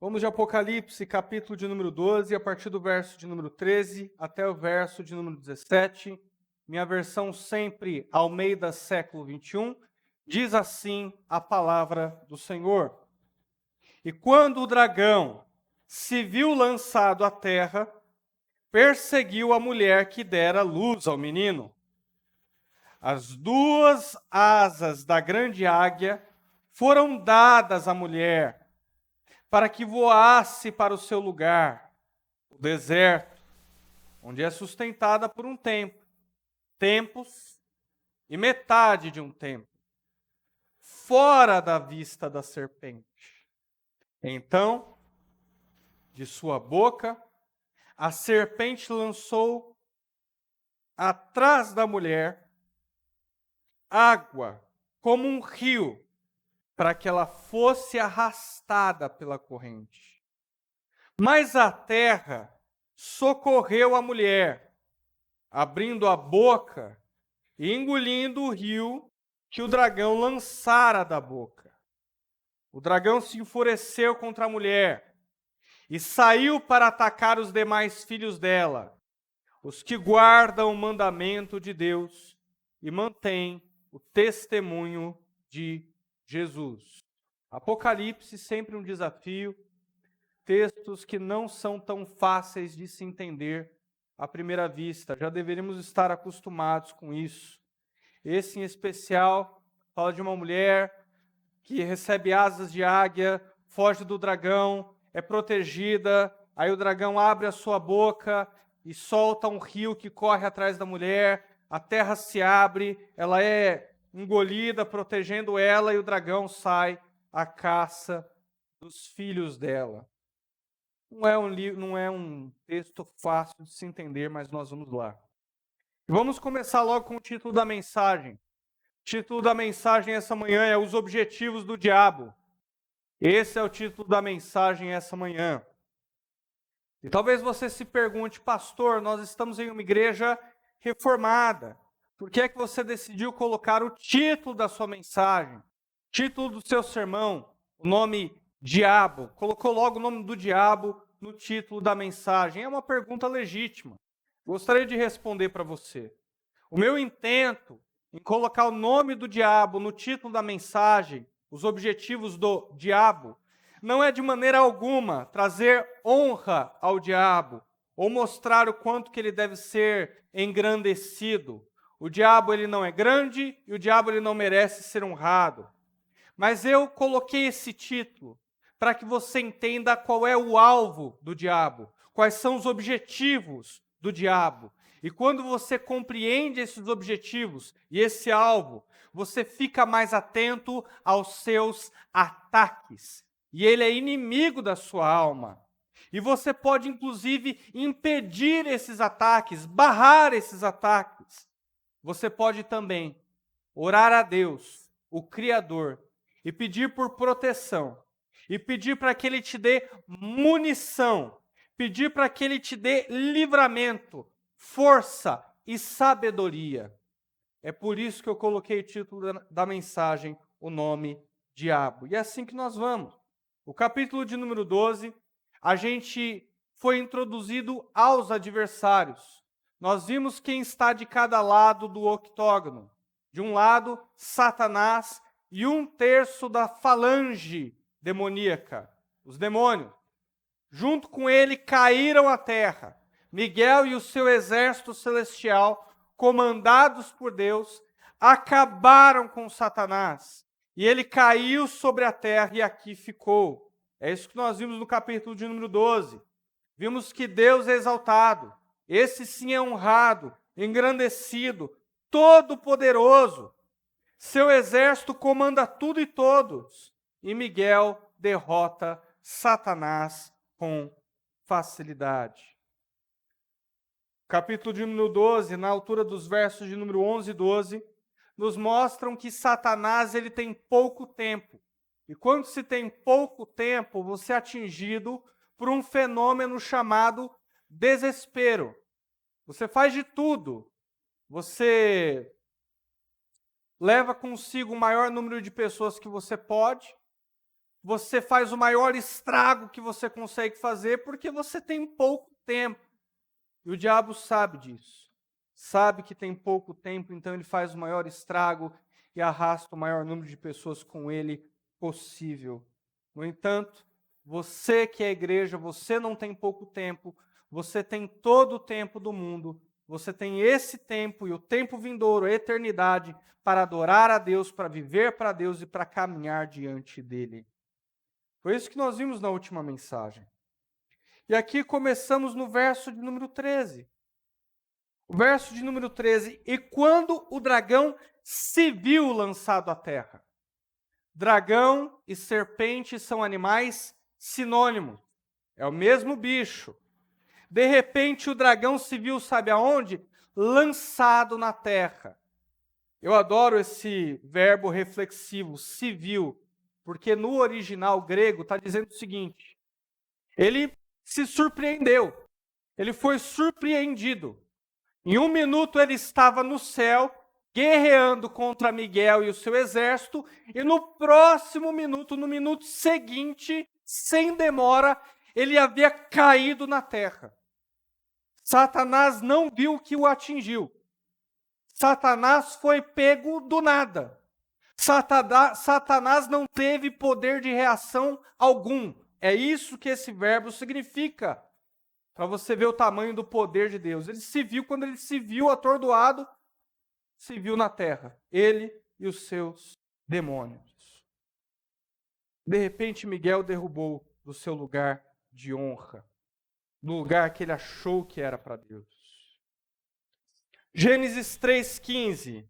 Vamos de Apocalipse, capítulo de número 12, a partir do verso de número 13 até o verso de número 17. Minha versão sempre Almeida século 21, diz assim a palavra do Senhor. E quando o dragão se viu lançado à terra, perseguiu a mulher que dera luz ao menino. As duas asas da grande águia foram dadas à mulher, para que voasse para o seu lugar, o deserto, onde é sustentada por um tempo, tempos e metade de um tempo, fora da vista da serpente. Então, de sua boca, a serpente lançou atrás da mulher água como um rio, para que ela fosse arrastada pela corrente. Mas a terra socorreu a mulher, abrindo a boca e engolindo o rio que o dragão lançara da boca. O dragão se enfureceu contra a mulher e saiu para atacar os demais filhos dela, os que guardam o mandamento de Deus e mantêm o testemunho de Jesus. Apocalipse, sempre um desafio, textos que não são tão fáceis de se entender à primeira vista, já deveríamos estar acostumados com isso. Esse em especial fala de uma mulher que recebe asas de águia, foge do dragão, é protegida, aí o dragão abre a sua boca e solta um rio que corre atrás da mulher, a terra se abre, ela é engolida, protegendo ela, e o dragão sai à caça dos filhos dela. Não é um texto fácil de se entender, mas nós vamos lá. Vamos começar logo com o título da mensagem. O título da mensagem essa manhã é Os Objetivos do Diabo. Esse é o título da mensagem essa manhã. E talvez você se pergunte, pastor, nós estamos em uma igreja reformada. Por que é que você decidiu colocar o título da sua mensagem, título do seu sermão, o nome diabo? Colocou logo o nome do diabo no título da mensagem. É uma pergunta legítima. Gostaria de responder para você. O meu intento em colocar o nome do diabo no título da mensagem, os objetivos do diabo, não é de maneira alguma trazer honra ao diabo ou mostrar o quanto que ele deve ser engrandecido. O diabo ele não é grande e o diabo ele não merece ser honrado. Mas eu coloquei esse título para que você entenda qual é o alvo do diabo, quais são os objetivos do diabo. E quando você compreende esses objetivos e esse alvo, você fica mais atento aos seus ataques. E ele é inimigo da sua alma. E você pode, inclusive, impedir esses ataques, barrar esses ataques. Você pode também orar a Deus, o Criador, e pedir por proteção, e pedir para que Ele te dê munição, pedir para que Ele te dê livramento, força e sabedoria. É por isso que eu coloquei o título da mensagem, o nome Diabo. E é assim que nós vamos. O capítulo de número 12, a gente foi introduzido aos adversários. Nós vimos quem está de cada lado do octógono. De um lado, Satanás e um terço da falange demoníaca, os demônios. Junto com ele caíram à terra Miguel e o seu exército celestial, comandados por Deus, acabaram com Satanás. E ele caiu sobre a terra e aqui ficou. É isso que nós vimos no capítulo de número 12. Vimos que Deus é exaltado. Esse sim é honrado, engrandecido, todo-poderoso. Seu exército comanda tudo e todos. E Miguel derrota Satanás com facilidade. Capítulo de número 12, na altura dos versos de número 11 e 12, nos mostram que Satanás ele tem pouco tempo. E quando se tem pouco tempo, você é atingido por um fenômeno chamado desespero. Você faz de tudo. Você leva consigo o maior número de pessoas que você pode. você faz o maior estrago que você consegue fazer porque você tem pouco tempo. E o diabo sabe disso. Sabe que tem pouco tempo, então ele faz o maior estrago e arrasta o maior número de pessoas com ele possível. No entanto, você que é igreja, você não tem pouco tempo, você tem todo o tempo do mundo, você tem esse tempo e o tempo vindouro, a eternidade, para adorar a Deus, para viver para Deus e para caminhar diante dele. Foi isso que nós vimos na última mensagem. E aqui começamos no verso de número 13. O verso de número 13. E quando o dragão se viu lançado à terra. Dragão e serpente são animais sinônimos. É o mesmo bicho. De repente o dragão se viu, sabe aonde? Lançado na terra. Eu adoro esse verbo reflexivo, se viu, porque no original grego está dizendo o seguinte: ele se surpreendeu, ele foi surpreendido. Em um minuto ele estava no céu, guerreando contra Miguel e o seu exército, e no próximo minuto, no minuto seguinte, sem demora, ele havia caído na terra. Satanás não viu o que o atingiu. Satanás foi pego do nada. Satanás não teve poder de reação algum. É isso que esse verbo significa. Para você ver o tamanho do poder de Deus. Ele se viu, quando ele se viu atordoado, se viu na terra. Ele e os seus demônios. De repente, Miguel derrubou do seu lugar de honra. No lugar que ele achou que era para Deus. Gênesis 3,15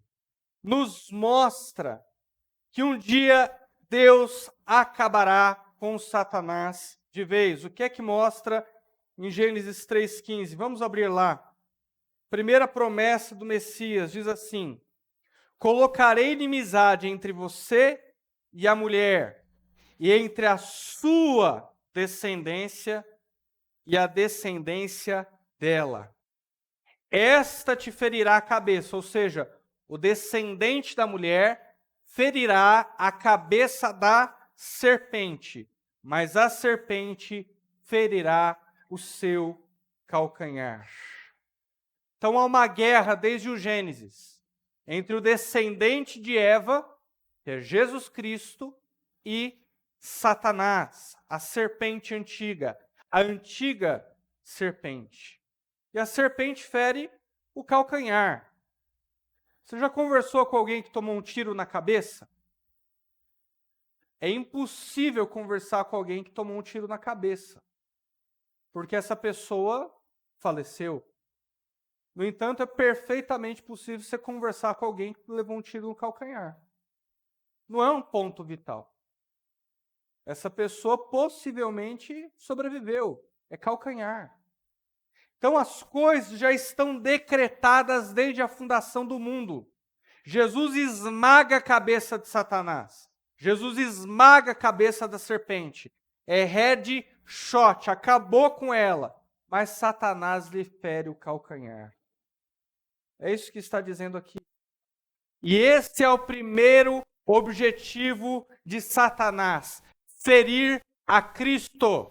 nos mostra que um dia Deus acabará com Satanás de vez. O que é que mostra em Gênesis 3,15? Vamos abrir lá. Primeira promessa do Messias diz assim: colocarei inimizade entre você e a mulher, e entre a sua descendência e a descendência dela. Esta te ferirá a cabeça, ou seja, o descendente da mulher ferirá a cabeça da serpente, mas a serpente ferirá o seu calcanhar. Então há uma guerra desde o Gênesis entre o descendente de Eva, que é Jesus Cristo, e Satanás, a serpente antiga, a antiga serpente. E a serpente fere o calcanhar. Você já conversou com alguém que tomou um tiro na cabeça? É impossível conversar com alguém que tomou um tiro na cabeça, porque essa pessoa faleceu. No entanto, é perfeitamente possível você conversar com alguém que levou um tiro no calcanhar. Não é um ponto vital. Essa pessoa possivelmente sobreviveu. É calcanhar. Então as coisas já estão decretadas desde a fundação do mundo. Jesus esmaga a cabeça de Satanás. Jesus esmaga a cabeça da serpente. É headshot, acabou com ela. Mas Satanás lhe fere o calcanhar. É isso que está dizendo aqui. E esse é o primeiro objetivo de Satanás: ferir a Cristo,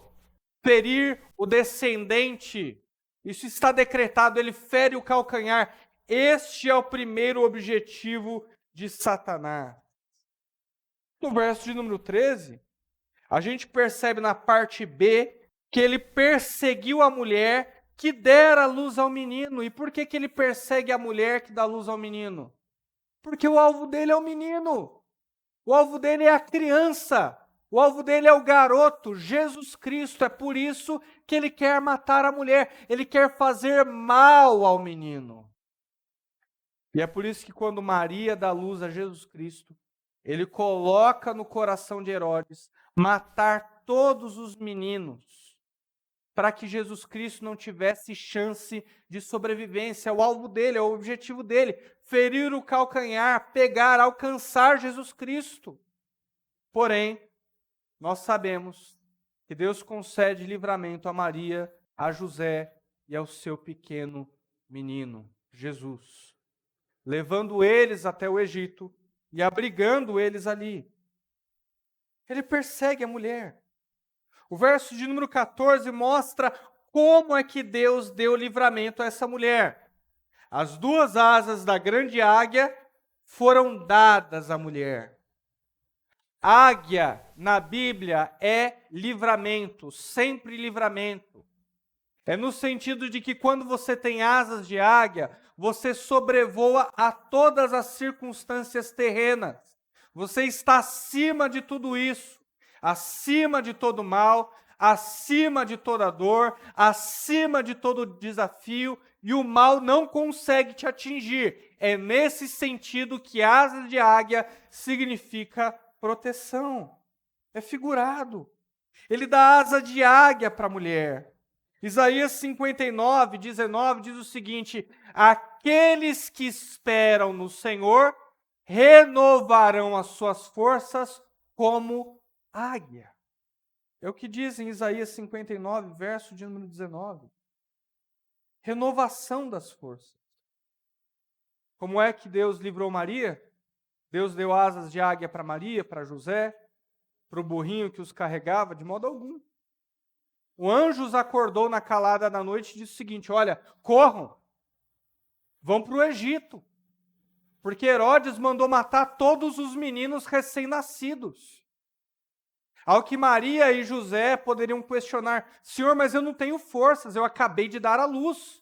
ferir o descendente. Isso está decretado, ele fere o calcanhar. Este é o primeiro objetivo de Satanás. No verso de número 13, a gente percebe na parte B que ele perseguiu a mulher que dera luz ao menino. E por que ele persegue a mulher que dá luz ao menino? Porque o alvo dele é o menino. O alvo dele é a criança. O alvo dele é o garoto, Jesus Cristo. É por isso que ele quer matar a mulher. Ele quer fazer mal ao menino. E é por isso que quando Maria dá luz a Jesus Cristo, ele coloca no coração de Herodes matar todos os meninos, para que Jesus Cristo não tivesse chance de sobrevivência. É o alvo dele, é o objetivo dele: ferir o calcanhar, pegar, alcançar Jesus Cristo. Porém, nós sabemos que Deus concede livramento a Maria, a José e ao seu pequeno menino, Jesus, levando eles até o Egito e abrigando eles ali. Ele persegue a mulher. O verso de número 14 mostra como é que Deus deu livramento a essa mulher. As duas asas da grande águia foram dadas à mulher. Águia, na Bíblia, é livramento, sempre livramento. É no sentido de que quando você tem asas de águia, você sobrevoa a todas as circunstâncias terrenas. Você está acima de tudo isso, acima de todo mal, acima de toda dor, acima de todo desafio, e o mal não consegue te atingir. É nesse sentido que asas de águia significa proteção. É figurado. Ele dá asa de águia para a mulher. Isaías 59, 19 diz o seguinte: aqueles que esperam no Senhor renovarão as suas forças como águia. É o que diz em Isaías 59, verso de número 19. Renovação das forças. Como é que Deus livrou Maria? Deus deu asas de águia para Maria, para José, para o burrinho que os carregava? De modo algum. O anjo os acordou na calada da noite e disse o seguinte: olha, corram, vão para o Egito, porque Herodes mandou matar todos os meninos recém-nascidos. Ao que Maria e José poderiam questionar: Senhor, mas eu não tenho forças, eu acabei de dar à luz.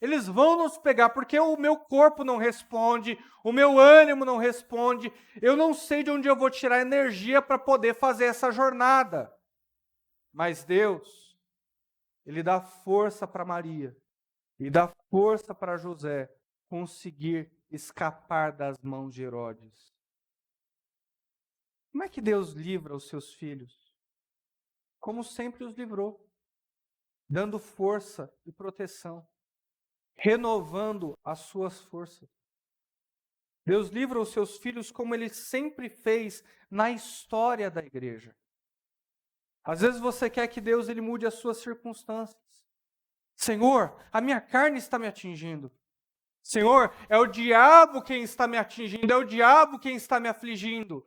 Eles vão nos pegar porque o meu corpo não responde, o meu ânimo não responde, eu não sei de onde eu vou tirar energia para poder fazer essa jornada. Mas Deus, Ele dá força para Maria e dá força para José conseguir escapar das mãos de Herodes. Como é que Deus livra os seus filhos? Como sempre os livrou, dando força e proteção, renovando as suas forças. Deus livra os seus filhos como Ele sempre fez na história da igreja. Às vezes você quer que Deus ele mude as suas circunstâncias. Senhor, a minha carne está me atingindo. Senhor, é o diabo quem está me atingindo, é o diabo quem está me afligindo.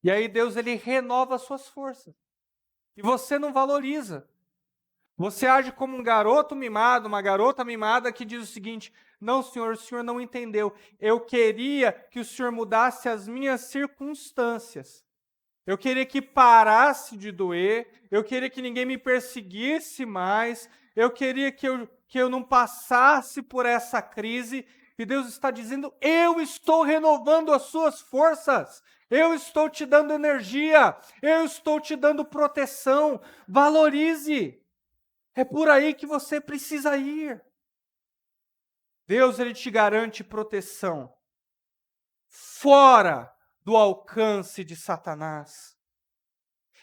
E aí Deus ele renova as suas forças. E você não valoriza. Você age como um garoto mimado, uma garota mimada que diz o seguinte: não, Senhor, o Senhor não entendeu. Eu queria que o Senhor mudasse as minhas circunstâncias. Eu queria que parasse de doer. Eu queria que ninguém me perseguisse mais. Eu queria que eu não passasse por essa crise. E Deus está dizendo: eu estou renovando as suas forças. Eu estou te dando energia. Eu estou te dando proteção. Valorize. É por aí que você precisa ir. Deus ele te garante proteção fora do alcance de Satanás.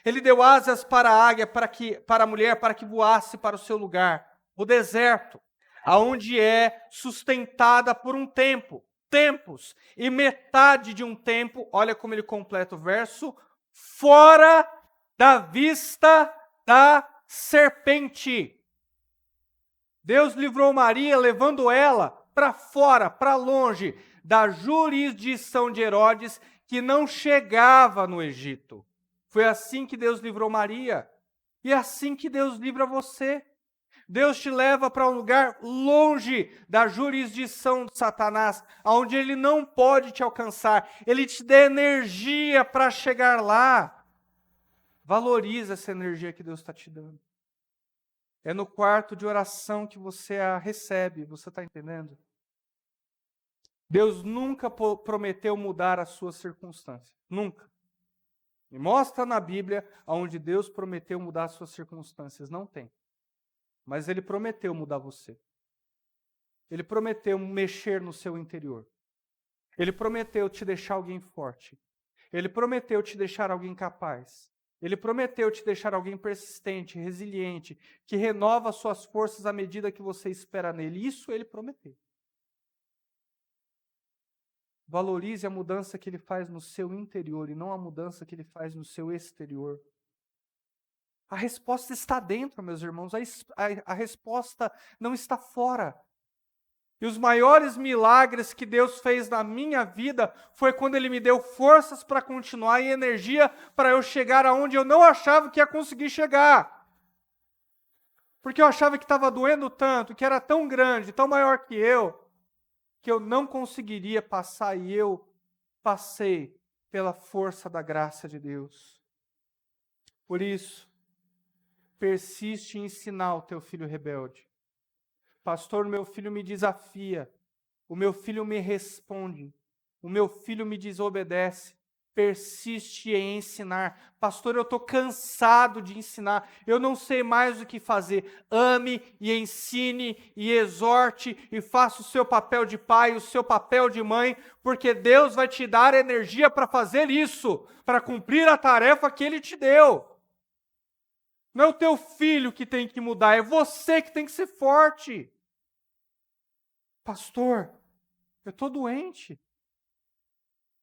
Ele deu asas para a águia, para a mulher, para que voasse para o seu lugar, o deserto, aonde é sustentada por um tempo, tempos, e metade de um tempo, olha como ele completa o verso, fora da vista da serpente. Deus livrou Maria, levando ela para fora, para longe da jurisdição de Herodes, que não chegava no Egito. Foi assim que Deus livrou Maria. E é assim que Deus livra você. Deus te leva para um lugar longe da jurisdição de Satanás, onde ele não pode te alcançar. Ele te dá energia para chegar lá. Valoriza essa energia que Deus está te dando. É no quarto de oração que você a recebe, você está entendendo? Deus nunca prometeu mudar as suas circunstâncias, nunca. Me mostra na Bíblia onde Deus prometeu mudar as suas circunstâncias, não tem. Mas Ele prometeu mudar você. Ele prometeu mexer no seu interior. Ele prometeu te deixar alguém forte. Ele prometeu te deixar alguém capaz. Ele prometeu te deixar alguém persistente, resiliente, que renova suas forças à medida que você espera nele. Isso ele prometeu. Valorize a mudança que ele faz no seu interior e não a mudança que ele faz no seu exterior. A resposta está dentro, meus irmãos. A resposta não está fora. E os maiores milagres que Deus fez na minha vida foi quando Ele me deu forças para continuar e energia para eu chegar aonde eu não achava que ia conseguir chegar. Porque eu achava que estava doendo tanto, que era tão grande, tão maior que eu não conseguiria passar, e eu passei pela força da graça de Deus. Por isso, persiste em ensinar o teu filho rebelde. Pastor, o meu filho me desafia, o meu filho me responde, o meu filho me desobedece. Persiste em ensinar. Pastor, eu estou cansado de ensinar, eu não sei mais o que fazer. Ame e ensine e exorte e faça o seu papel de pai, o seu papel de mãe, porque Deus vai te dar energia para fazer isso, para cumprir a tarefa que Ele te deu. Não é o teu filho que tem que mudar, é você que tem que ser forte. Pastor, eu estou doente.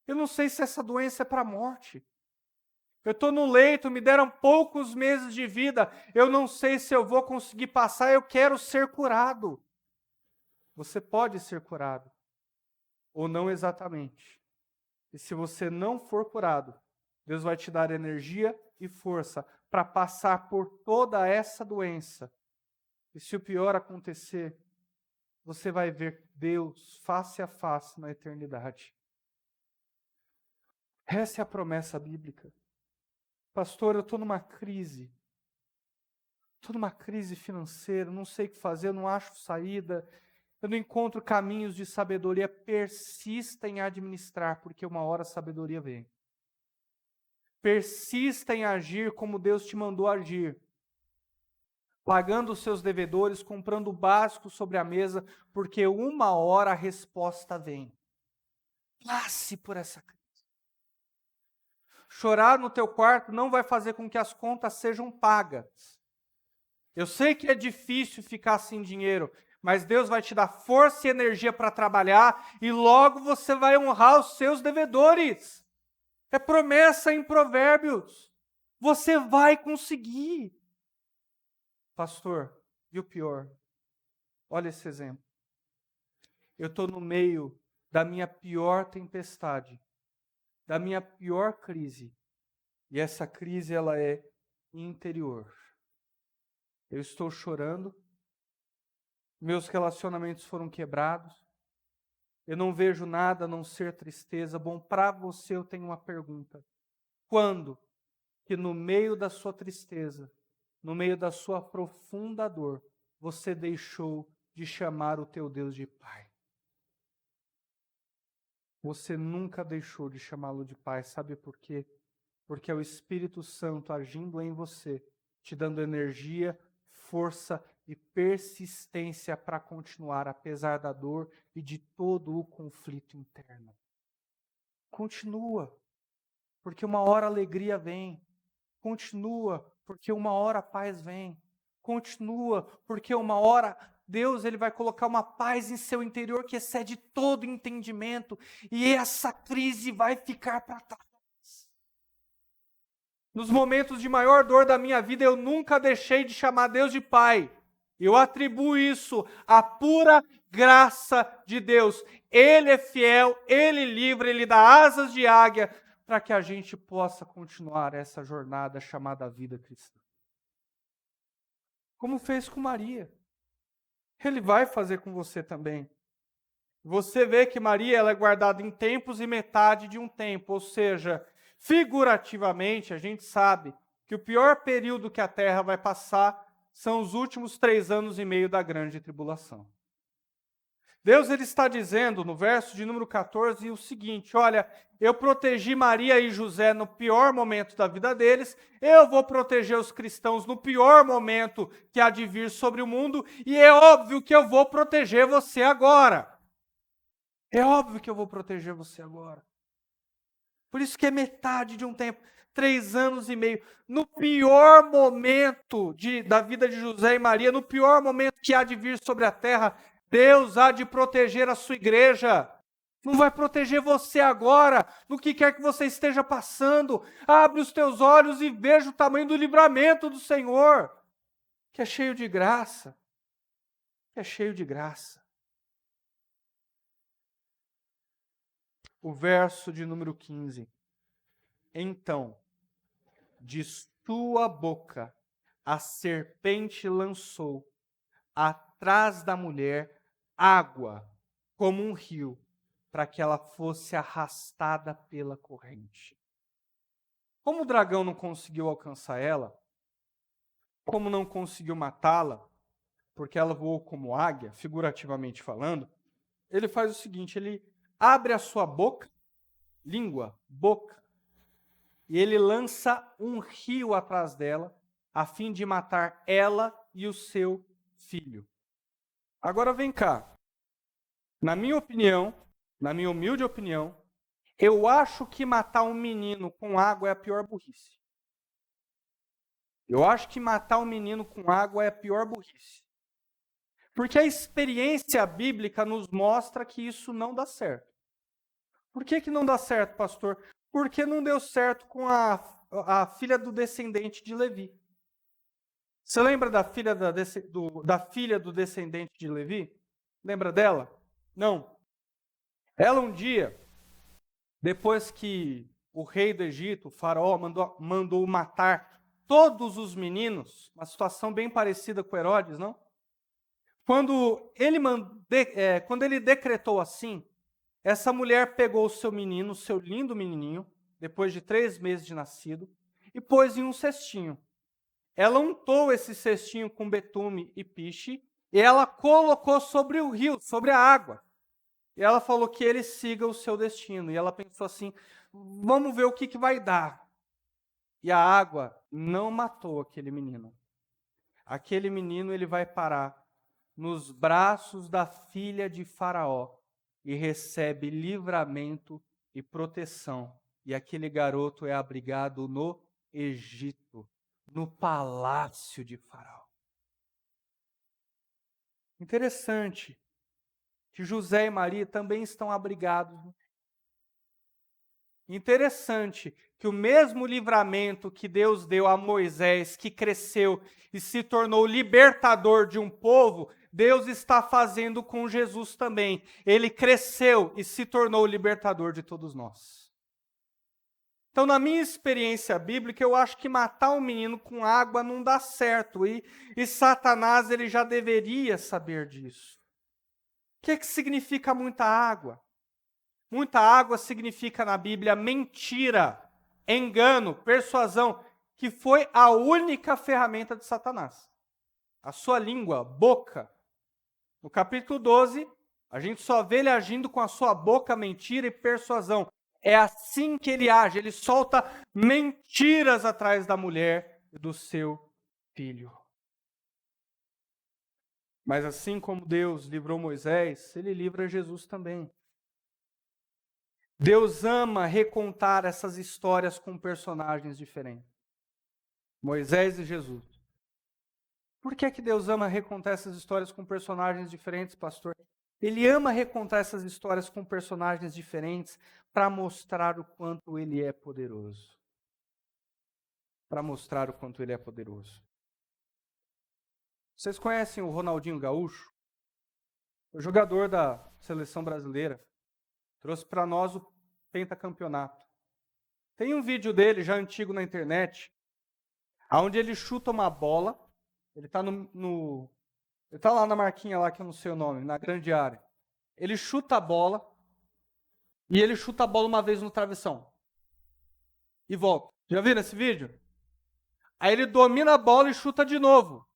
Eu não sei se essa doença é para a morte. Eu estou no leito, me deram poucos meses de vida. Eu não sei se eu vou conseguir passar, eu quero ser curado. Você pode ser curado, ou não exatamente. E se você não for curado, Deus vai te dar energia e força para passar por toda essa doença. E se o pior acontecer, você vai ver Deus face a face na eternidade. Essa é a promessa bíblica. Pastor, eu estou numa crise. Estou numa crise financeira, não sei o que fazer, eu não acho saída, eu não encontro caminhos de sabedoria. Persista em administrar, porque uma hora a sabedoria vem. Persista em agir como Deus te mandou agir. Pagando os seus devedores, comprando o básico sobre a mesa, porque uma hora a resposta vem. Passe por essa crise. Chorar no teu quarto não vai fazer com que as contas sejam pagas. Eu sei que é difícil ficar sem dinheiro, mas Deus vai te dar força e energia para trabalhar e logo você vai honrar os seus devedores. É promessa em Provérbios. Você vai conseguir. Pastor, e o pior? Olha esse exemplo. Eu estou no meio da minha pior tempestade, da minha pior crise. E essa crise, ela é interior. Eu estou chorando, meus relacionamentos foram quebrados, eu não vejo nada a não ser tristeza. Bom, para você eu tenho uma pergunta. Quando que no meio da sua tristeza, no meio da sua profunda dor, você deixou de chamar o teu Deus de Pai? Você nunca deixou de chamá-lo de Pai, sabe por quê? Porque é o Espírito Santo agindo em você, te dando energia, força e persistência para continuar, apesar da dor e de todo o conflito interno. Continua, porque uma hora a alegria vem. Continua, porque uma hora a paz vem. Continua, porque uma hora Deus ele vai colocar uma paz em seu interior que excede todo entendimento, e essa crise vai ficar para trás. Nos momentos de maior dor da minha vida, eu nunca deixei de chamar Deus de Pai. Eu atribuo isso à pura graça de Deus. Ele é fiel, Ele livra, Ele dá asas de águia para que a gente possa continuar essa jornada chamada vida cristã. Como fez com Maria. Ele vai fazer com você também. Você vê que Maria ela é guardada em tempos e metade de um tempo, ou seja, figurativamente, a gente sabe que o pior período que a Terra vai passar são os últimos 3 anos e meio da grande tribulação. Deus ele está dizendo no verso de número 14 o seguinte: olha, eu protegi Maria e José no pior momento da vida deles, eu vou proteger os cristãos no pior momento que há de vir sobre o mundo, e é óbvio que eu vou proteger você agora. É óbvio que eu vou proteger você agora. Por isso que é metade de um tempo, 3 anos e meio. No pior momento da vida de José e Maria, no pior momento que há de vir sobre a terra, Deus há de proteger a sua igreja. Não vai proteger você agora, no que quer que você esteja passando. Abre os teus olhos e veja o tamanho do livramento do Senhor, que é cheio de graça. Que é cheio de graça. o verso de número 15. Então, de sua boca a serpente lançou atrás da mulher água como um rio, para que ela fosse arrastada pela corrente. Como o dragão não conseguiu alcançar ela, como não conseguiu matá-la, porque ela voou como águia, figurativamente falando, ele faz o seguinte, ele abre a sua boca, língua, boca, e ele lança um rio atrás dela, a fim de matar ela e o seu filho. Agora vem cá. Na minha opinião, na minha humilde opinião, eu acho que matar um menino com água é a pior burrice. Eu acho que matar um menino com água é a pior burrice. Porque a experiência bíblica nos mostra que isso não dá certo. Por que não dá certo, pastor? Porque não deu certo com a filha do descendente de Levi. Você lembra da filha do descendente de Levi? Lembra dela? Não. Ela um dia, depois que o rei do Egito, o faraó, mandou matar todos os meninos, uma situação bem parecida com Herodes, não? Quando ele decretou assim, essa mulher pegou o seu menino, o seu lindo menininho, depois de 3 meses de nascido, e pôs em um cestinho. Ela untou esse cestinho com betume e piche, e ela colocou sobre o rio, sobre a água. E ela falou que ele siga o seu destino. E ela pensou assim, vamos ver o que vai dar. E a água não matou aquele menino. Aquele menino ele vai parar nos braços da filha de Faraó e recebe livramento e proteção. E aquele garoto é abrigado no Egito, no palácio de Faraó. Interessante que José e Maria também estão abrigados. Interessante que o mesmo livramento que Deus deu a Moisés, que cresceu e se tornou libertador de um povo, Deus está fazendo com Jesus também. Ele cresceu e se tornou libertador de todos nós. Então, na minha experiência bíblica, eu acho que matar um menino com água não dá certo. E Satanás ele já deveria saber disso. O que significa muita água? Muita água significa na Bíblia mentira, engano, persuasão, que foi a única ferramenta de Satanás. A sua língua, boca. No capítulo 12, a gente só vê ele agindo com a sua boca, mentira e persuasão. É assim que ele age, ele solta mentiras atrás da mulher e do seu filho. Mas assim como Deus livrou Moisés, ele livra Jesus também. Deus ama recontar essas histórias com personagens diferentes. Moisés e Jesus. Por que Deus ama recontar essas histórias com personagens diferentes, pastor? Ele ama recontar essas histórias com personagens diferentes para mostrar o quanto ele é poderoso. Para mostrar o quanto ele é poderoso. Vocês conhecem o Ronaldinho Gaúcho? O jogador da seleção brasileira. Trouxe para nós o pentacampeonato. Tem um vídeo dele já antigo na internet, onde ele chuta uma bola. Ele está ele tá lá na marquinha lá que eu não sei o nome, na grande área. Ele chuta a bola e ele chuta a bola uma vez no travessão. E volta. Já viram esse vídeo? Aí ele domina a bola e chuta de novo.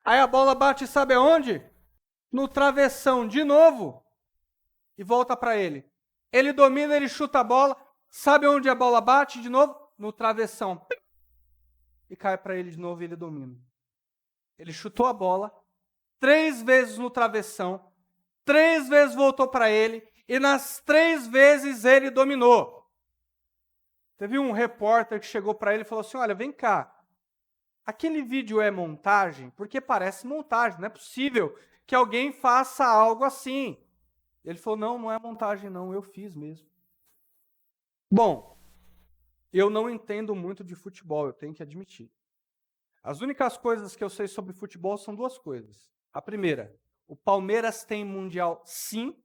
Aí a bola bate, sabe aonde? No travessão de novo. E volta para ele. Ele domina, ele chuta a bola. Sabe onde a bola bate de novo? No travessão. E cai para ele de novo e ele domina. Ele chutou a bola 3 vezes no travessão. 3 vezes voltou para ele. E nas 3 vezes ele dominou. Teve um repórter que chegou para ele e falou assim, olha, vem cá. Aquele vídeo é montagem? Porque parece montagem. Não é possível que alguém faça algo assim. Ele falou, não é montagem não, eu fiz mesmo. Bom, eu não entendo muito de futebol, eu tenho que admitir. As únicas coisas que eu sei sobre futebol são 2 coisas. A primeira, o Palmeiras tem mundial sim.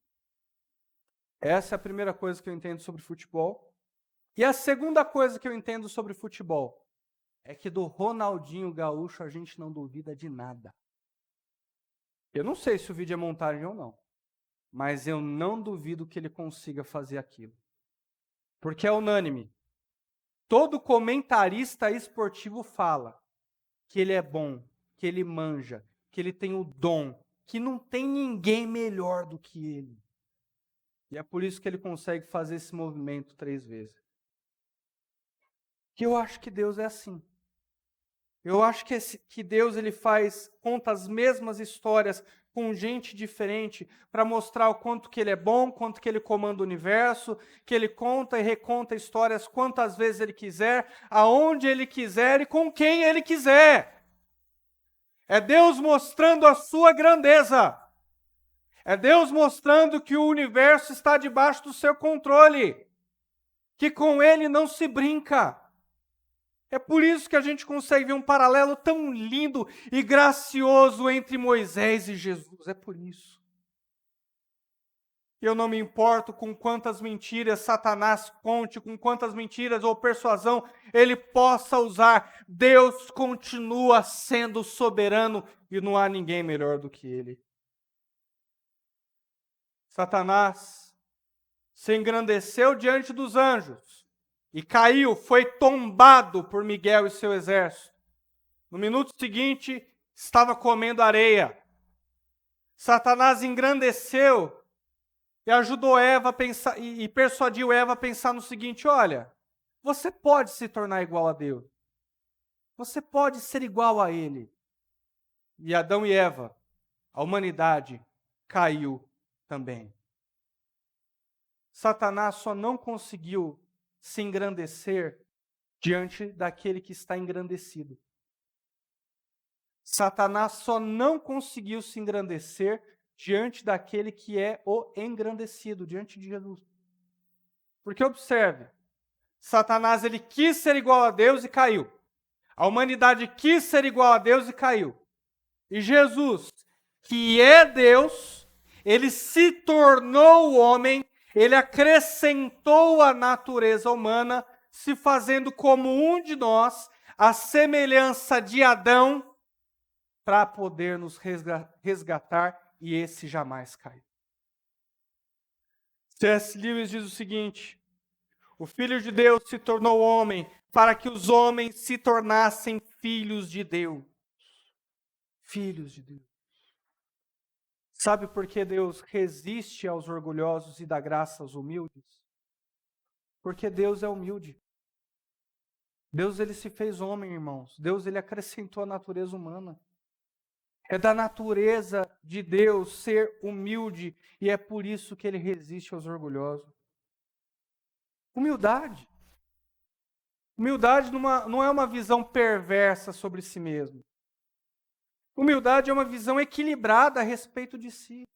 Essa é a primeira coisa que eu entendo sobre futebol. E a segunda coisa que eu entendo sobre futebol é que do Ronaldinho Gaúcho a gente não duvida de nada. Eu não sei se o vídeo é montagem ou não, mas eu não duvido que ele consiga fazer aquilo. Porque é unânime. Todo comentarista esportivo fala que ele é bom, que ele manja, que ele tem o dom, que não tem ninguém melhor do que ele. E é por isso que ele consegue fazer esse movimento 3 vezes. Que eu acho que Deus é assim. Eu acho que Deus ele conta as mesmas histórias com gente diferente para mostrar o quanto que ele é bom, quanto que ele comanda o universo, que ele conta e reconta histórias quantas vezes ele quiser, aonde ele quiser e com quem ele quiser. É Deus mostrando a sua grandeza. É Deus mostrando que o universo está debaixo do seu controle, que com ele não se brinca. É por isso que a gente consegue ver um paralelo tão lindo e gracioso entre Moisés e Jesus. É por isso. Eu não me importo com quantas mentiras Satanás conte, com quantas mentiras ou persuasão ele possa usar. Deus continua sendo soberano e não há ninguém melhor do que ele. Satanás se engrandeceu diante dos anjos e caiu, foi tombado por Miguel e seu exército. No minuto seguinte, estava comendo areia. Satanás engrandeceu e ajudou Eva a pensar, e persuadiu Eva a pensar no seguinte: olha, você pode se tornar igual a Deus. Você pode ser igual a Ele. E Adão e Eva, a humanidade, caiu também. Satanás só não conseguiu se engrandecer diante daquele que está engrandecido. Satanás só não conseguiu se engrandecer diante daquele que é o engrandecido, diante de Jesus. Porque observe, Satanás ele quis ser igual a Deus e caiu. A humanidade quis ser igual a Deus e caiu. E Jesus, que é Deus, ele se tornou homem, ele acrescentou a natureza humana, se fazendo como um de nós, a semelhança de Adão, para poder nos resgatar, e esse jamais caiu. C.S. Lewis diz o seguinte: o Filho de Deus se tornou homem para que os homens se tornassem filhos de Deus. Filhos de Deus. Sabe por que Deus resiste aos orgulhosos e dá graça aos humildes? Porque Deus é humilde. Deus ele se fez homem, irmãos. Deus ele acrescentou a natureza humana. É da natureza de Deus ser humilde e é por isso que ele resiste aos orgulhosos. Humildade. Humildade não é uma visão perversa sobre si mesmo. Humildade é uma visão equilibrada a respeito de si.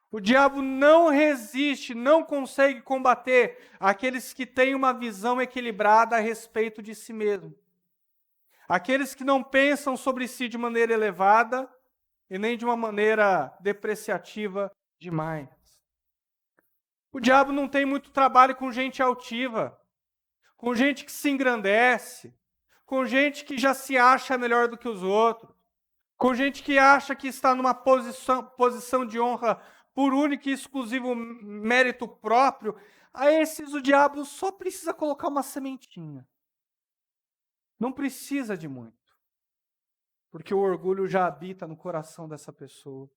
O diabo não resiste, não consegue combater aqueles que têm uma visão equilibrada a respeito de si mesmo. Aqueles que não pensam sobre si de maneira elevada e nem de uma maneira depreciativa demais. O diabo não tem muito trabalho com gente altiva, com gente que se engrandece, com gente que já se acha melhor do que os outros, com gente que acha que está numa posição de honra por único e exclusivo mérito próprio. A esses o diabo só precisa colocar uma sementinha. Não precisa de muito, porque o orgulho já habita no coração dessa pessoa.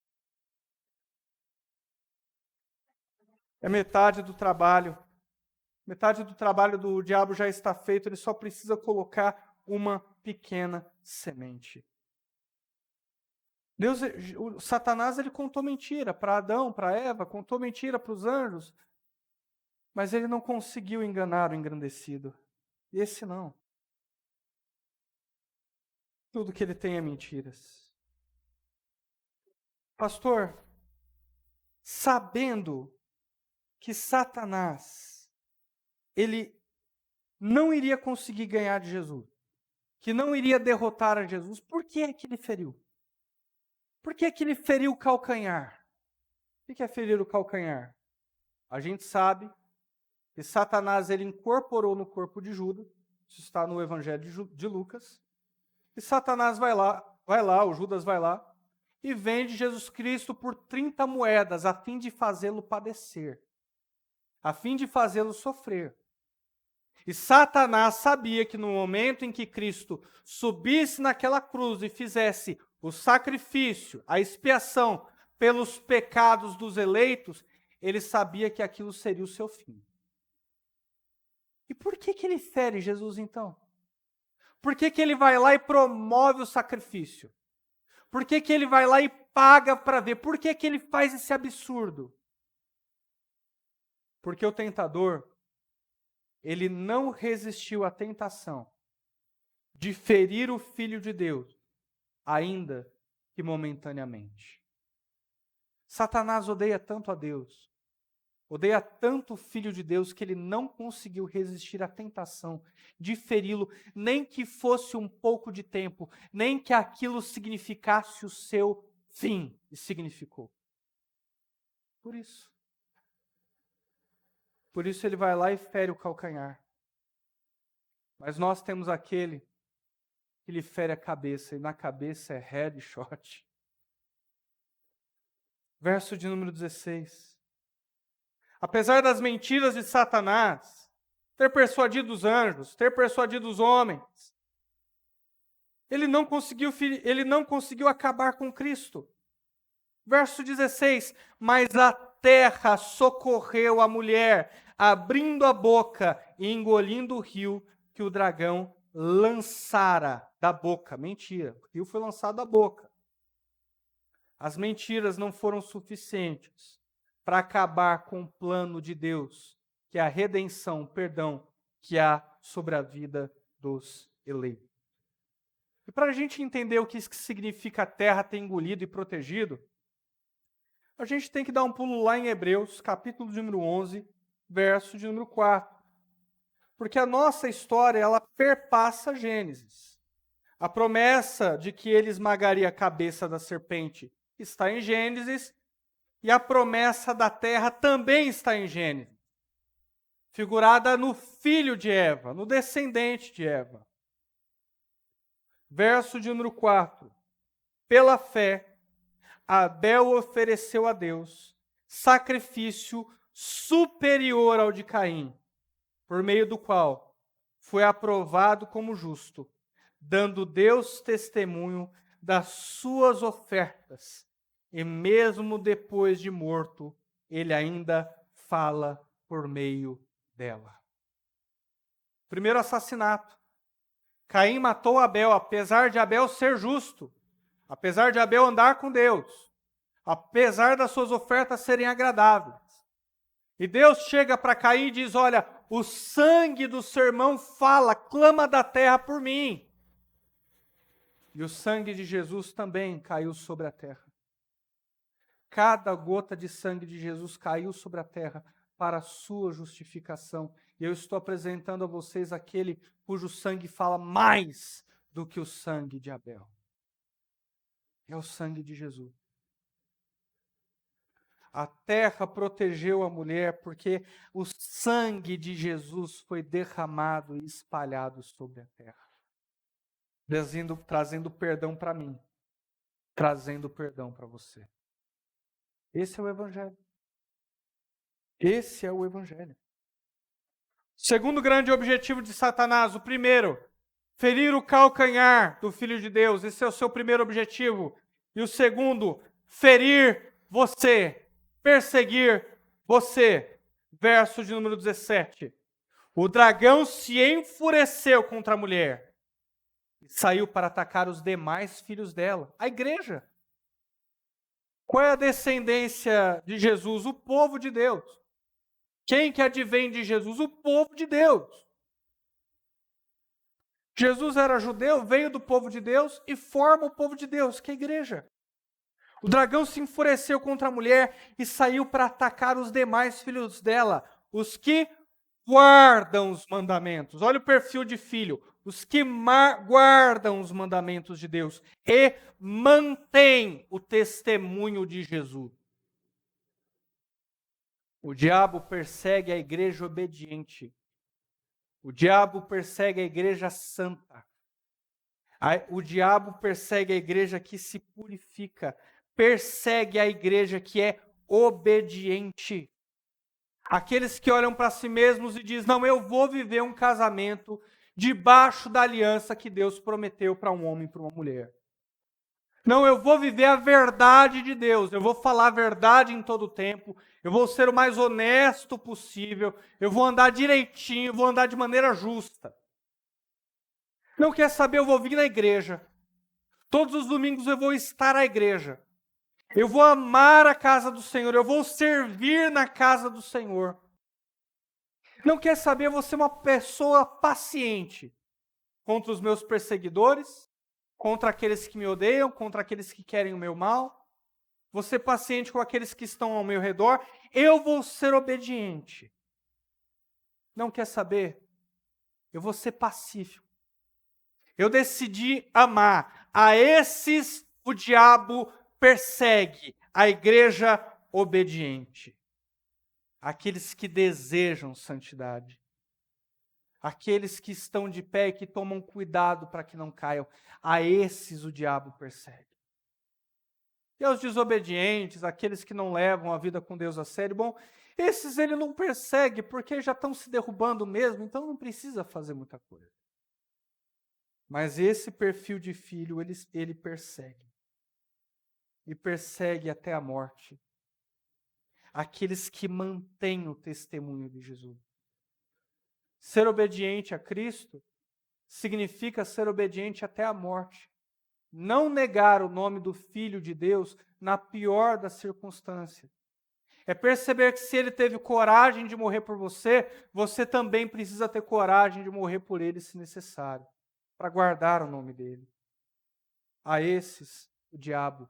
É metade do trabalho. Metade do trabalho do diabo já está feito, ele só precisa colocar uma pequena semente. Satanás ele contou mentira para Adão, para Eva, contou mentira para os anjos, mas ele não conseguiu enganar o engrandecido. Esse não. Tudo que ele tem é mentiras. Pastor, sabendo que Satanás, ele não iria conseguir ganhar de Jesus, que não iria derrotar a Jesus, por que é que ele feriu? Por que é que ele feriu o calcanhar? O que é ferir o calcanhar? A gente sabe que Satanás ele incorporou no corpo de Judas, isso está no Evangelho de Lucas, e Satanás vai lá, o Judas vai lá, e vende Jesus Cristo por 30 moedas, a fim de fazê-lo padecer, a fim de fazê-lo sofrer. E Satanás sabia que no momento em que Cristo subisse naquela cruz e fizesse o sacrifício, a expiação pelos pecados dos eleitos, ele sabia que aquilo seria o seu fim. E por que ele fere Jesus então? Por que ele vai lá e promove o sacrifício? Por que ele vai lá e paga para ver? Por que ele faz esse absurdo? Porque o tentador, ele não resistiu à tentação de ferir o Filho de Deus, ainda que momentaneamente. Satanás odeia tanto a Deus, odeia tanto o Filho de Deus, que ele não conseguiu resistir à tentação de feri-lo, nem que fosse um pouco de tempo, nem que aquilo significasse o seu fim, e significou. Por isso ele vai lá e fere o calcanhar. Mas nós temos aquele que lhe fere a cabeça, e na cabeça é headshot. Verso de número 16. Apesar das mentiras de Satanás, ter persuadido os anjos, ter persuadido os homens, ele não conseguiu acabar com Cristo. Verso 16. Mas a terra socorreu a mulher, abrindo a boca e engolindo o rio que o dragão lançara da boca. Mentira, o rio foi lançado da boca. As mentiras não foram suficientes para acabar com o plano de Deus, que é a redenção, o perdão que há sobre a vida dos eleitos. E para a gente entender o que significa a terra ter engolido e protegido, a gente tem que dar um pulo lá em Hebreus, capítulo de número 11, verso de número 4. Porque a nossa história, ela perpassa Gênesis. A promessa de que ele esmagaria a cabeça da serpente está em Gênesis, e a promessa da terra também está em Gênesis, figurada no filho de Eva, no descendente de Eva. Verso de número 4. Pela fé, Abel ofereceu a Deus sacrifício superior ao de Caim, por meio do qual foi aprovado como justo, dando Deus testemunho das suas ofertas, e mesmo depois de morto, ele ainda fala por meio dela. Primeiro assassinato. Caim matou Abel, apesar de Abel ser justo, apesar de Abel andar com Deus, apesar das suas ofertas serem agradáveis. E Deus chega para Caim e diz: olha, o sangue do seu irmão fala, clama da terra por mim. E o sangue de Jesus também caiu sobre a terra. Cada gota de sangue de Jesus caiu sobre a terra para a sua justificação. E eu estou apresentando a vocês aquele cujo sangue fala mais do que o sangue de Abel. É o sangue de Jesus. A terra protegeu a mulher porque o sangue de Jesus foi derramado e espalhado sobre a terra, trazendo perdão para mim, trazendo perdão para você. Esse é o Evangelho. Esse é o Evangelho. Segundo grande objetivo de Satanás, o primeiro, ferir o calcanhar do Filho de Deus. Esse é o seu primeiro objetivo. E o segundo, ferir você, perseguir você. Verso de número 17. O dragão se enfureceu contra a mulher e saiu para atacar os demais filhos dela, a igreja. Qual é a descendência de Jesus? O povo de Deus. Quem que advém de Jesus? O povo de Deus. Jesus era judeu, veio do povo de Deus e forma o povo de Deus, que é a igreja. O dragão se enfureceu contra a mulher e saiu para atacar os demais filhos dela, os que guardam os mandamentos. Olha o perfil de filho. Os que guardam os mandamentos de Deus e mantêm o testemunho de Jesus. O diabo persegue a igreja obediente. O diabo persegue a igreja santa. O diabo persegue a igreja que se purifica. Persegue a igreja que é obediente. Aqueles que olham para si mesmos e dizem, não, eu vou viver um casamento debaixo da aliança que Deus prometeu para um homem e para uma mulher. Não, eu vou viver a verdade de Deus, eu vou falar a verdade em todo o tempo, eu vou ser o mais honesto possível, eu vou andar direitinho, vou andar de maneira justa. Não quer saber, eu vou vir na igreja. Todos os domingos eu vou estar à igreja. Eu vou amar a casa do Senhor, eu vou servir na casa do Senhor. Não quer saber, eu vou ser uma pessoa paciente contra os meus perseguidores, contra aqueles que me odeiam, contra aqueles que querem o meu mal. Vou ser paciente com aqueles que estão ao meu redor. Eu vou ser obediente. Não quer saber? Eu vou ser pacífico. Eu decidi amar. A esses o diabo persegue. A igreja obediente. Aqueles que desejam santidade. Aqueles que estão de pé e que tomam cuidado para que não caiam. A esses o diabo persegue. E aos desobedientes, aqueles que não levam a vida com Deus a sério, bom, esses ele não persegue porque já estão se derrubando mesmo, então não precisa fazer muita coisa. Mas esse perfil de filho, ele persegue. E persegue até a morte. Aqueles que mantêm o testemunho de Jesus. Ser obediente a Cristo significa ser obediente até a morte. Não negar o nome do Filho de Deus na pior das circunstâncias. É perceber que se ele teve coragem de morrer por você, você também precisa ter coragem de morrer por ele se necessário, para guardar o nome dele. A esses o diabo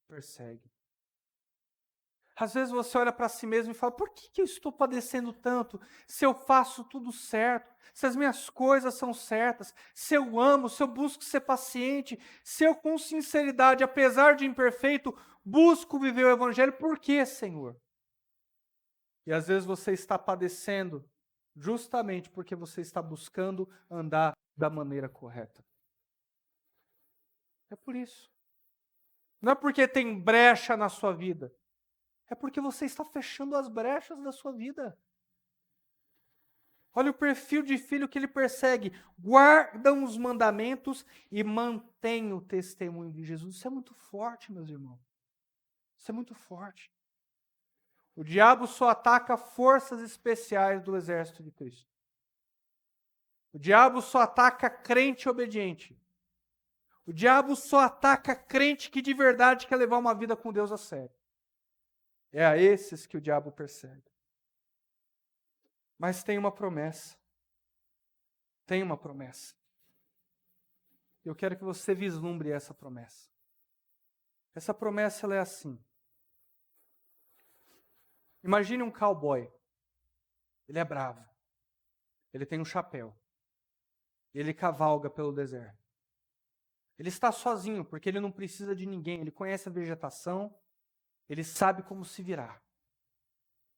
persegue. Às vezes você olha para si mesmo e fala, por que eu estou padecendo tanto? Se eu faço tudo certo, se as minhas coisas são certas, se eu amo, se eu busco ser paciente, se eu com sinceridade, apesar de imperfeito, busco viver o Evangelho, por que, Senhor? E às vezes você está padecendo justamente porque você está buscando andar da maneira correta. É por isso. Não é porque tem brecha na sua vida. É porque você está fechando as brechas da sua vida. Olha o perfil de filho que ele persegue. Guardam os mandamentos e mantêm o testemunho de Jesus. Isso é muito forte, meus irmãos. Isso é muito forte. O diabo só ataca forças especiais do exército de Cristo. O diabo só ataca crente obediente. O diabo só ataca crente que de verdade quer levar uma vida com Deus a sério. É a esses que o diabo persegue. Mas tem uma promessa. Tem uma promessa. Eu quero que você vislumbre essa promessa. Essa promessa ela é assim. Imagine um cowboy. Ele é bravo. Ele tem um chapéu. Ele cavalga pelo deserto. Ele está sozinho, porque ele não precisa de ninguém. Ele conhece a vegetação. Ele sabe como se virar.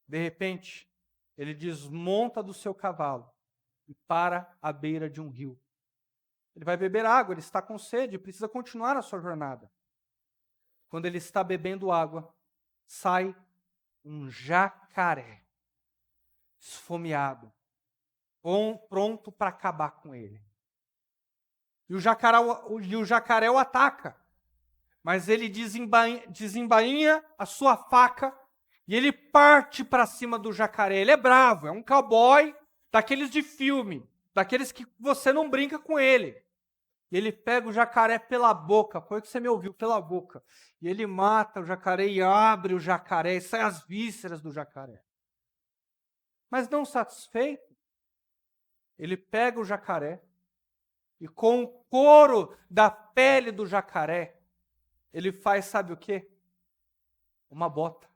De repente, ele desmonta do seu cavalo e para à beira de um rio. Ele vai beber água, ele está com sede, precisa continuar a sua jornada. Quando ele está bebendo água, sai um jacaré, esfomeado, pronto para acabar com ele. E o jacaré o ataca, mas ele desembainha a sua faca e ele parte para cima do jacaré. Ele é bravo, é um cowboy daqueles de filme, daqueles que você não brinca com ele. E ele pega o jacaré pela boca, foi o que você me ouviu, pela boca. E ele mata o jacaré e abre o jacaré, e sai as vísceras do jacaré. Mas não satisfeito, ele pega o jacaré e com o couro da pele do jacaré, ele faz, sabe o quê? Uma bota.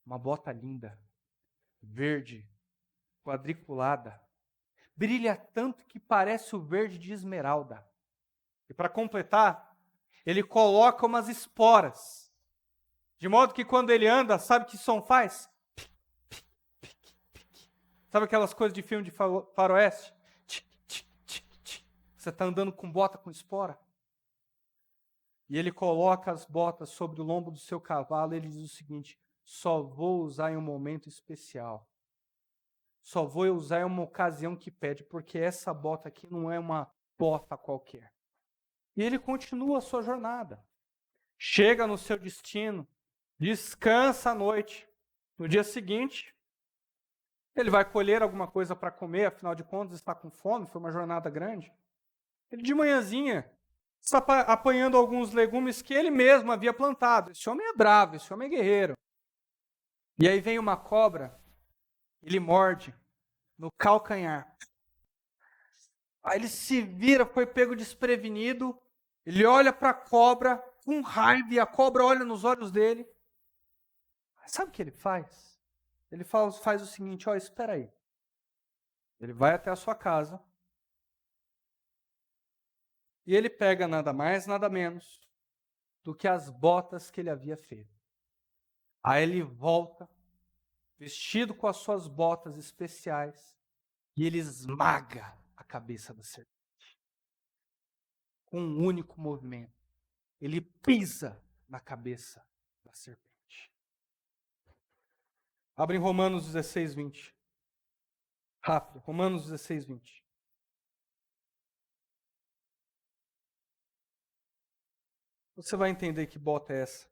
Uma bota linda, verde, quadriculada. Brilha tanto que parece o verde de esmeralda. E para completar, ele coloca umas esporas. De modo que quando ele anda, sabe o que som faz? Sabe aquelas coisas de filme de faroeste? Tic, tic, tic, tic. Você está andando com bota com espora? E ele coloca as botas sobre o lombo do seu cavalo e ele diz o seguinte: só vou usar em um momento especial. Só vou usar em uma ocasião que pede, porque essa bota aqui não é uma bota qualquer. E ele continua a sua jornada. Chega no seu destino, descansa à noite. No dia seguinte, ele vai colher alguma coisa para comer, afinal de contas está com fome, foi uma jornada grande. Ele de manhãzinha está apanhando alguns legumes que ele mesmo havia plantado. Esse homem é bravo, esse homem é guerreiro. E aí vem uma cobra, ele morde no calcanhar. Aí ele se vira, foi pego desprevenido, ele olha para a cobra com raiva e a cobra olha nos olhos dele. Sabe o que ele faz? Ele faz o seguinte, espera aí. Ele vai até a sua casa e ele pega nada mais, nada menos do que as botas que ele havia feito. Aí ele volta, vestido com as suas botas especiais, e ele esmaga a cabeça da serpente. Com um único movimento. Ele pisa na cabeça da serpente. Abre em Romanos 16, 20. Rápido, Romanos 16, 20. Você vai entender que bota é essa.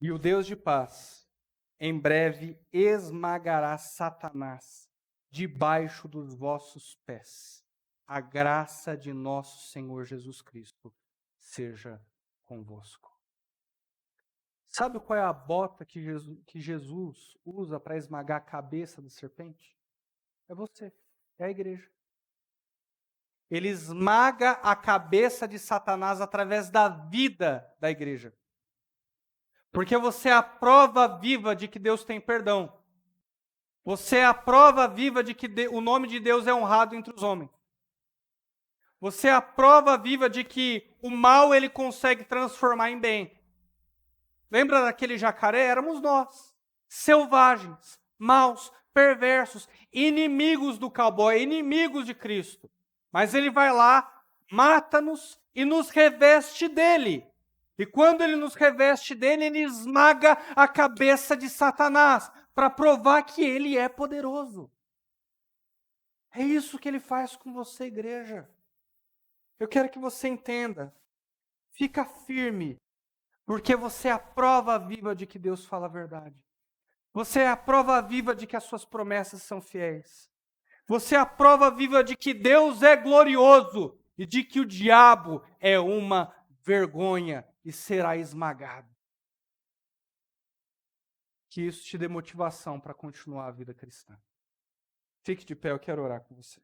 E o Deus de paz, em breve esmagará Satanás debaixo dos vossos pés. A graça de nosso Senhor Jesus Cristo seja convosco. Sabe qual é a bota que Jesus usa para esmagar a cabeça da serpente? É você, é a igreja. Ele esmaga a cabeça de Satanás através da vida da igreja. Porque você é a prova viva de que Deus tem perdão. Você é a prova viva de que o nome de Deus é honrado entre os homens. Você é a prova viva de que o mal ele consegue transformar em bem. Lembra daquele jacaré? Éramos nós. Selvagens, maus, perversos, inimigos do cowboy, inimigos de Cristo. Mas ele vai lá, mata-nos e nos reveste dele. E quando ele nos reveste dele, ele esmaga a cabeça de Satanás, para provar que ele é poderoso. É isso que ele faz com você, igreja. Eu quero que você entenda. Fica firme, porque você é a prova viva de que Deus fala a verdade. Você é a prova viva de que as suas promessas são fiéis. Você é a prova viva de que Deus é glorioso e de que o diabo é uma vergonha e será esmagado. Que isso te dê motivação para continuar a vida cristã. Fique de pé, eu quero orar com você.